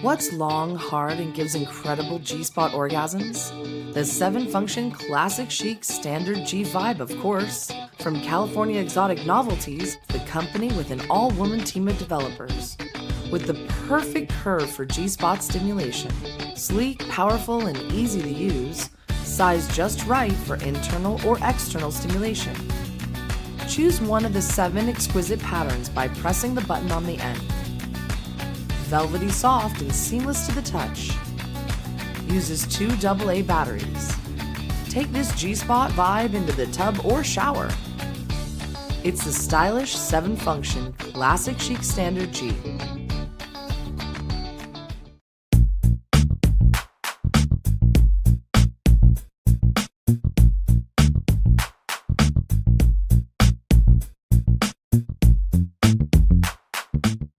What's long, hard, and gives incredible G-spot orgasms? The 7-function Classic Chic Standard G Vibe, of course. From California Exotic Novelties, the company with an all-woman team of developers. With the perfect curve for G-spot stimulation. Sleek, powerful, and easy to use. Sized just right for internal or external stimulation. Choose one of the 7 exquisite patterns by pressing the button on the end. Velvety soft and seamless to the touch. Uses 2 AA batteries. Take this G-spot vibe into the tub or shower. It's the stylish 7-function Classic Chic Standard G.